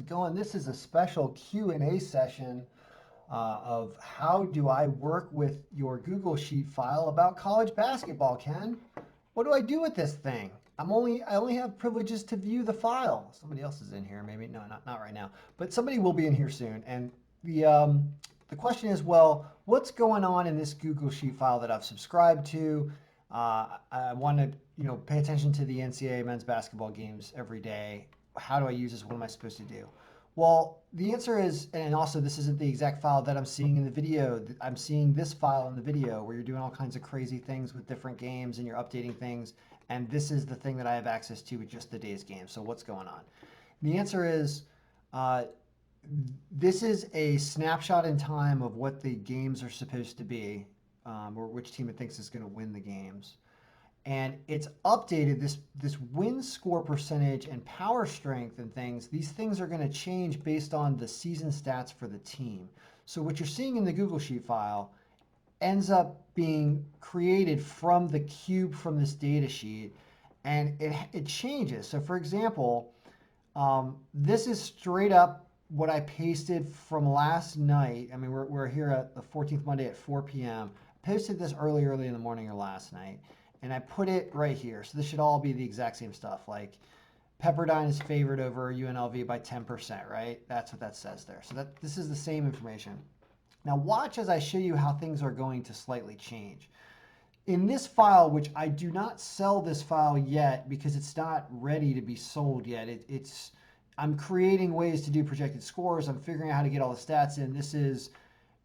it going? This is a special Q&A session of how do I work with your Google Sheet file about college basketball, Ken? What do I do with this thing? I only have privileges to view the file. Somebody else is in here, maybe. No, not right now. But somebody will be in here soon. And the question is, well, what's going on in this Google Sheet file that I've subscribed to? I want to, pay attention to the NCAA men's basketball games every day. How do I use this? What am I supposed to do? Well, the answer is, and also this isn't the exact file that I'm seeing in the video. I'm seeing this file in the video where you're doing all kinds of crazy things with different games and you're updating things. And this is the thing that I have access to with just the day's game. So what's going on? The answer is, this is a snapshot in time of what the games are supposed to be, or which team it thinks is going to win the games. And it's updated, this win score percentage and power strength and things. These things are going to change based on the season stats for the team. So what you're seeing in the Google Sheet file ends up being created from the cube from this data sheet, and it changes. So for example, this is straight up what I pasted from last night. I mean, we're here at the 14th Monday at 4 p.m. I posted this early in the morning or last night, and I put it right here. So this should all be the exact same stuff. Like Pepperdine is favored over UNLV by 10%, right? That's what that says there. So this is the same information. Now watch as I show you how things are going to slightly change. In this file, which I do not sell this file yet because it's not ready to be sold yet. I'm creating ways to do projected scores. I'm figuring out how to get all the stats in. This is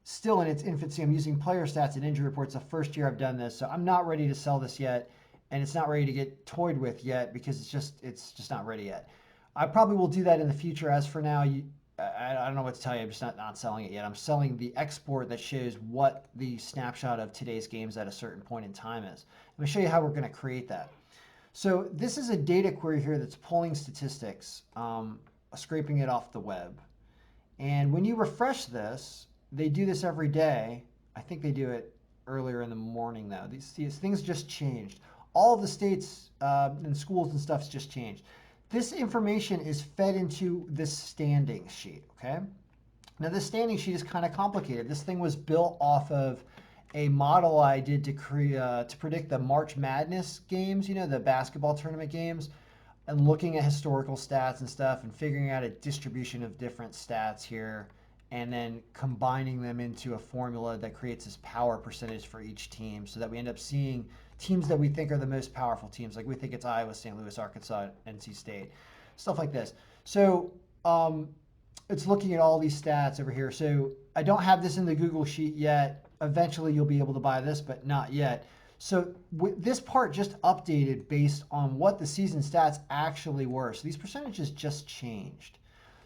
still in its infancy. I'm using player stats and injury reports. The first year I've done this, so I'm not ready to sell this yet, and it's not ready to get toyed with yet because it's just not ready yet. I probably will do that in the future. As for now, I don't know what to tell you. I'm just not selling it yet. I'm selling the export that shows what the snapshot of today's games at a certain point in time is. Let me show you how we're going to create that. So this is a data query here that's pulling statistics, scraping it off the web. And when you refresh this, they do this every day. I think they do it earlier in the morning, though. These things just changed. All of the states and schools and stuff's just changed. This information is fed into this standing sheet, okay? Now, this standing sheet is kind of complicated. This thing was built off of a model I did to predict the March Madness games, the basketball tournament games, and looking at historical stats and stuff and figuring out a distribution of different stats here and then combining them into a formula that creates this power percentage for each team so that we end up seeing teams that we think are the most powerful teams. Like we think it's Iowa, St. Louis, Arkansas, NC State, stuff like this. So it's looking at all these stats over here. So I don't have this in the Google Sheet yet. Eventually you'll be able to buy this, but not yet. So this part just updated based on what the season stats actually were. So these percentages just changed.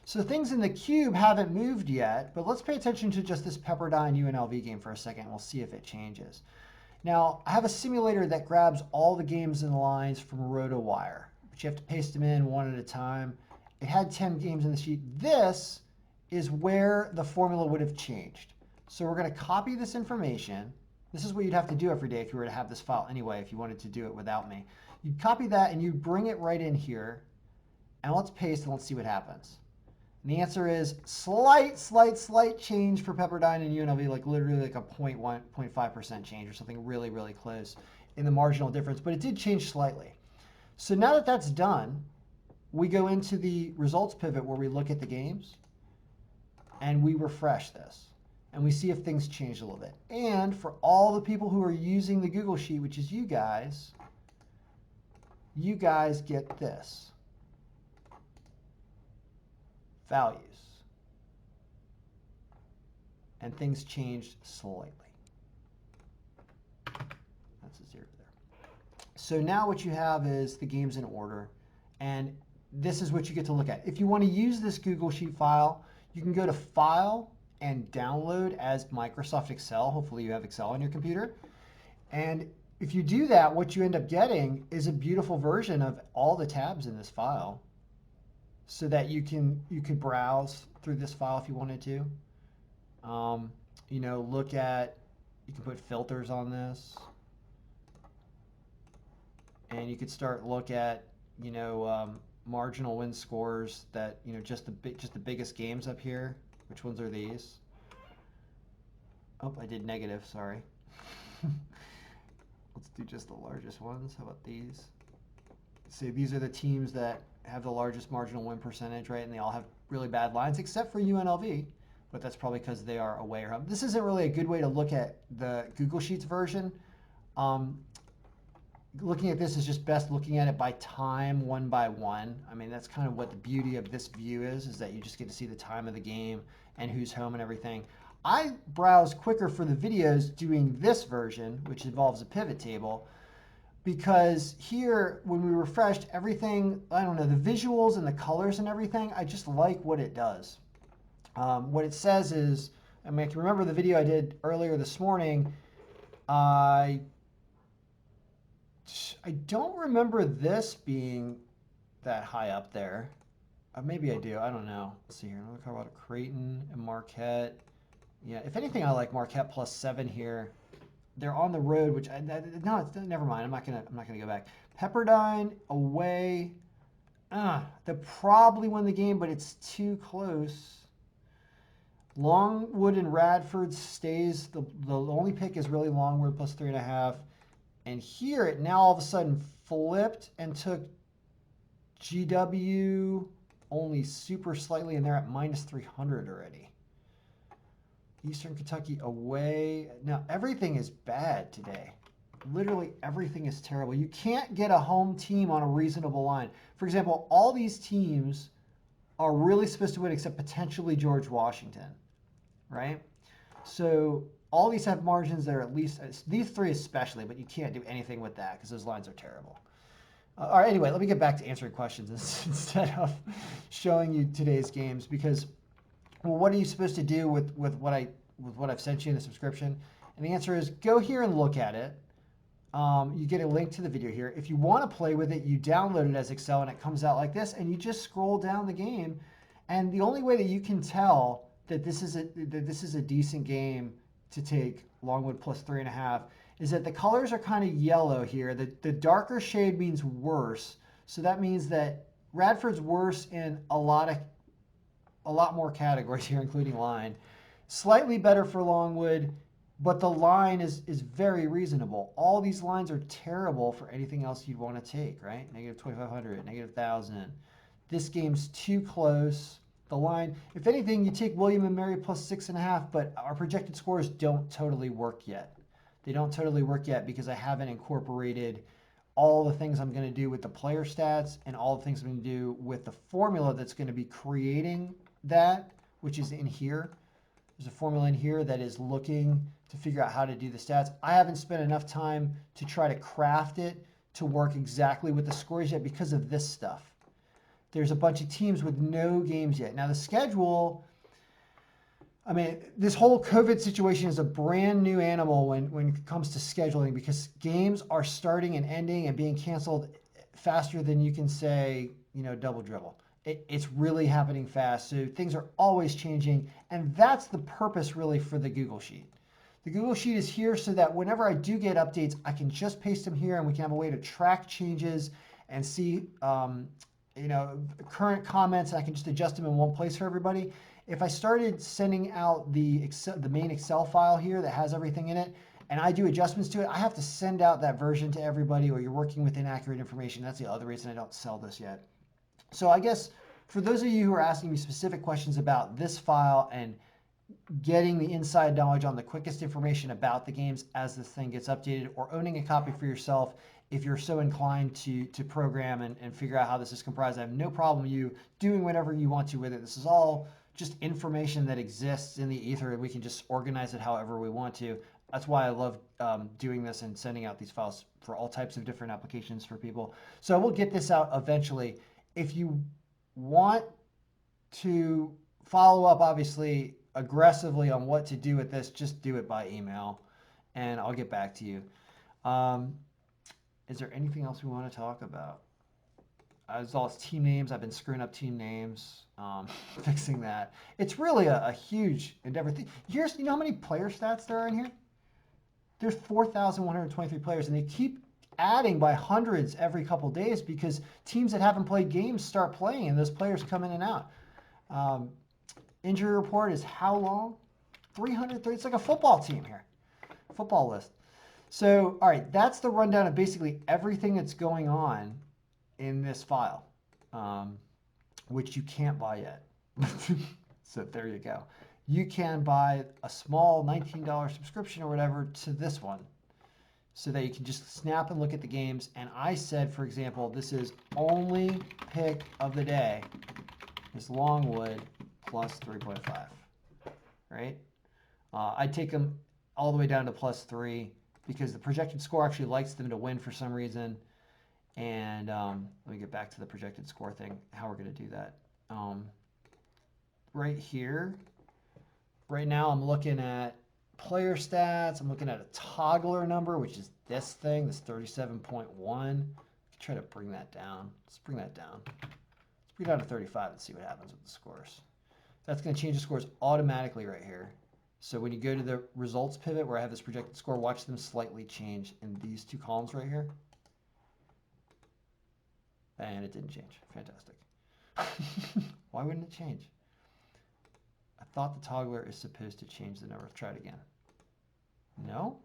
So things in the cube haven't moved yet, but let's pay attention to just this Pepperdine UNLV game for a second. We'll see if it changes. Now, I have a simulator that grabs all the games and the lines from RotoWire, but you have to paste them in one at a time. It had 10 games in the sheet. This is where the formula would have changed. So we're going to copy this information. This is what you'd have to do every day if you were to have this file anyway, if you wanted to do it without me. You'd copy that and you bring it right in here. And let's paste and let's see what happens. And the answer is slight change for Pepperdine and UNLV, like literally like a 0.1, 0.5% change or something really, really close in the marginal difference. But it did change slightly. So now that that's done, we go into the results pivot where we look at the games and we refresh this. And we see if things change a little bit. And for all the people who are using the Google Sheet, which is you guys get this. Values. And things changed slightly. That's a 0 there. So now what you have is the games in order. And this is what you get to look at. If you want to use this Google Sheet file, you can go to File and Download as Microsoft Excel. Hopefully you have Excel on your computer. And if you do that, what you end up getting is a beautiful version of all the tabs in this file so that you could browse through this file if you wanted to. Look at, you can put filters on this. And you could start look at, marginal win scores that, just the biggest games up here. Which ones are these? Oh, I did negative, sorry. Let's do just the largest ones. How about these? See, these are the teams that have the largest marginal win percentage, right? And they all have really bad lines, except for UNLV. But that's probably because they are away or home. This isn't really a good way to look at the Google Sheets version. Um, Looking at this is just best looking at it by time, one by one. I mean, that's kind of what the beauty of this view is that you just get to see the time of the game and who's home and everything. I browse quicker for the videos doing this version, which involves a pivot table, because here, when we refreshed everything, I don't know, the visuals and the colors and everything, I just like what it does. What it says is, I mean, I can remember the video I did earlier this morning. I don't remember this being that high up there. Maybe I do. I don't know. Let's see here. I'm going to talk about Creighton and Marquette. Yeah, if anything, I like Marquette +7 here. They're on the road, which no, it's never mind. I'm not gonna go back. Pepperdine away. They'll probably win the game, but it's too close. Longwood and Radford stays. The only pick is really Longwood +3.5. And here it now all of a sudden flipped and took GW only super slightly, and they're at -300 already. Eastern Kentucky away. Now, everything is bad today. Literally everything is terrible. You can't get a home team on a reasonable line. For example, all these teams are really supposed to win except potentially George Washington, right? So all these have margins that are at least, these three especially, but you can't do anything with that because those lines are terrible. All right, anyway, let me get back to answering questions instead of showing you today's games because, well, what are you supposed to do with what I've sent you in the subscription? And the answer is go here and look at it. You get a link to the video here. If you want to play with it, you download it as Excel and it comes out like this, and you just scroll down the game. And the only way that you can tell that this is a decent game to take Longwood +3.5 is that the colors are kind of yellow here. The darker shade means worse. So that means that Radford's worse in a lot more categories here, including line. Slightly better for Longwood, but the line is very reasonable. All these lines are terrible for anything else you'd want to take, right? -2,500, -1,000. This game's too close. The line, if anything, you take William and Mary +6.5, but our projected scores don't totally work yet. They don't totally work yet because I haven't incorporated all the things I'm going to do with the player stats and all the things I'm going to do with the formula that's going to be creating that, which is in here. There's a formula in here that is looking to figure out how to do the stats. I haven't spent enough time to try to craft it to work exactly with the scores yet because of this stuff. There's a bunch of teams with no games yet. Now the schedule, I mean, this whole COVID situation is a brand new animal when it comes to scheduling because games are starting and ending and being canceled faster than you can say, double dribble. It's really happening fast. So things are always changing. And that's the purpose really for the Google Sheet. The Google Sheet is here so that whenever I do get updates, I can just paste them here and we can have a way to track changes and see, current comments. And I can just adjust them in one place for everybody. If I started sending out the main Excel file here that has everything in it, and I do adjustments to it, I have to send out that version to everybody or you're working with inaccurate information. That's the other reason I don't sell this yet. So I guess for those of you who are asking me specific questions about this file and getting the inside knowledge on the quickest information about the games as this thing gets updated or owning a copy for yourself, if you're so inclined to program and figure out how this is comprised, I have no problem you doing whatever you want to with it. This is all just information that exists in the ether and we can just organize it however we want to. That's why I love doing this and sending out these files for all types of different applications for people. So we'll get this out eventually. If you want to follow up, obviously, aggressively on what to do with this, just do it by email, and I'll get back to you. Is there anything else we want to talk about? As well as team names, I've been screwing up team names, fixing that. It's really a huge endeavor. You know how many player stats there are in here? There's 4,123 players, and they keep adding by hundreds every couple days because teams that haven't played games start playing and those players come in and out. Um, Injury report is how long? 330. It's like a football team here, football list. So, all right, that's the rundown of basically everything that's going on in this file, um, which you can't buy yet. So there you go. You can buy a small $19 subscription or whatever to this one so that you can just snap and look at the games. And I said, for example, this is only pick of the day is Longwood plus 3.5, right? I'd take them all the way down to +3 because the projected score actually likes them to win for some reason. And let me get back to the projected score thing, how we're going to do that. Right here, right now I'm looking at player stats. I'm looking at a toggler number, which is this thing, this 37.1. Try to bring that down. Let's bring that down. Let's bring it down to 35 and see what happens with the scores. That's going to change the scores automatically right here. So when you go to the results pivot where I have this projected score, watch them slightly change in these two columns right here. And it didn't change. Fantastic. Why wouldn't it change? I thought the toggler is supposed to change the number. Let's try it again. No?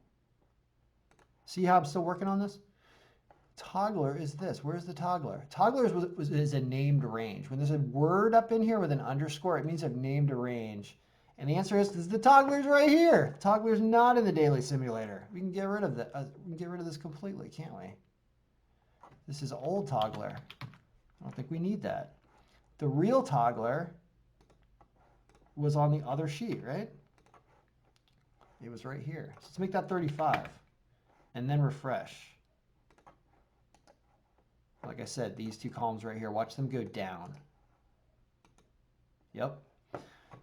See how I'm still working on this? Toggler is this. Where's the toggler? Toggler is a named range. When there's a word up in here with an underscore, it means I've named a range. And the answer is the toggler's right here. The toggler's not in the daily simulator. We can get rid of that. We can get rid of this completely, can't we? This is old toggler. I don't think we need that. The real toggler was on the other sheet, right? It was right here. So let's make that 35 and then refresh. Like I said, these two columns right here, watch them go down. Yep.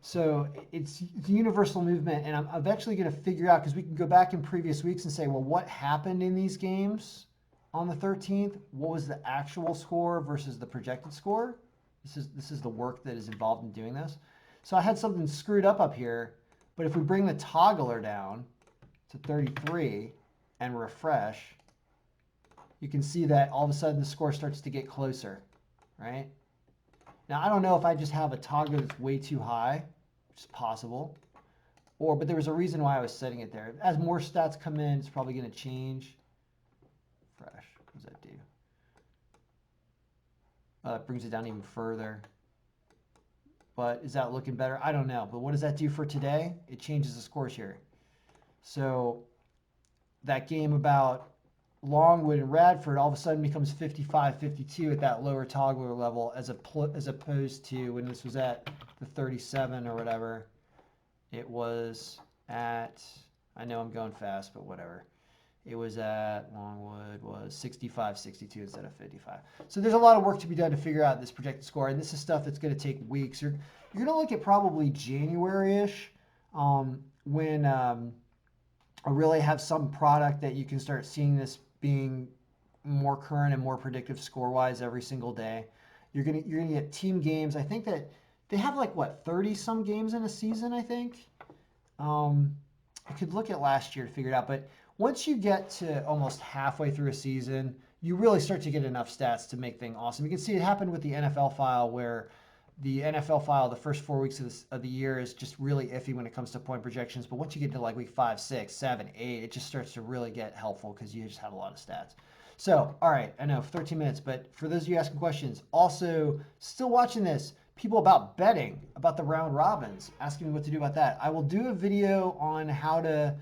So it's universal movement, and I'm eventually going to figure out, because we can go back in previous weeks and say, well, what happened in these games on the 13th? What was the actual score versus the projected score? This is the work that is involved in doing this. So I had something screwed up here, but if we bring the toggler down to 33 and refresh, you can see that all of a sudden the score starts to get closer, right? Now, I don't know if I just have a toggler that's way too high, which is possible, but there was a reason why I was setting it there. As more stats come in, it's probably going to change. Fresh, what does that do? It brings it down even further. But is that looking better? I don't know. But what does that do for today? It changes the scores here. So that game about Longwood and Radford all of a sudden becomes 55-52 at that lower toggler level as opposed to when this was at the 37 or whatever. It was at, I know I'm going fast, but whatever. It was at, Longwood was 65-62 instead of 55. So there's a lot of work to be done to figure out this projected score, and this is stuff that's going to take weeks. You're going to look at probably January-ish when I really have some product that you can start seeing this being more current and more predictive score-wise every single day. You're gonna get team games. I think that they have like, what, 30-some games in a season, I think? I could look at last year to figure it out, but once you get to almost halfway through a season, you really start to get enough stats to make things awesome. You can see it happened with the NFL file, where the NFL file, the first 4 weeks of the year is just really iffy when it comes to point projections. But once you get to like week 5, 6, 7, 8, it just starts to really get helpful because you just have a lot of stats. So, all right, I know 13 minutes, but for those of you asking questions, also still watching this, people about betting, about the round robins, asking me what to do about that. I will do a video on how to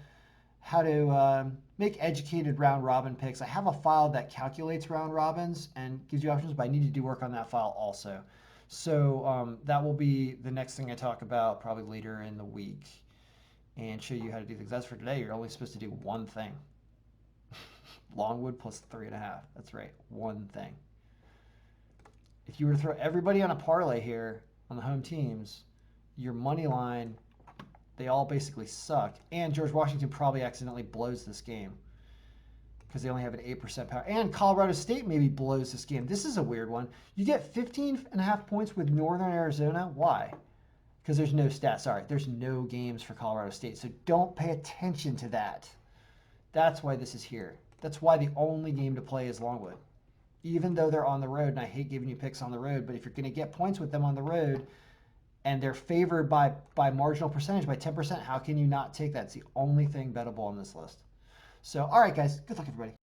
make educated round robin picks. I have a file that calculates round robins and gives you options, but I need to do work on that file also. So that will be the next thing I talk about probably later in the week and show you how to do things. As for today, you're only supposed to do one thing. Longwood plus 3.5. That's right, one thing. If you were to throw everybody on a parlay here on the home teams, your money line, they all basically suck. And George Washington probably accidentally blows this game because they only have an 8% power. And Colorado State maybe blows this game. This is a weird one. You get 15.5 points with Northern Arizona. Why? Because there's no stats. Sorry, there's no games for Colorado State. So don't pay attention to that. That's why this is here. That's why the only game to play is Longwood. Even though they're on the road, and I hate giving you picks on the road, but if you're going to get points with them on the road and they're favored by marginal percentage, by 10%, how can you not take that? It's the only thing bettable on this list. So, all right, guys, good luck, everybody.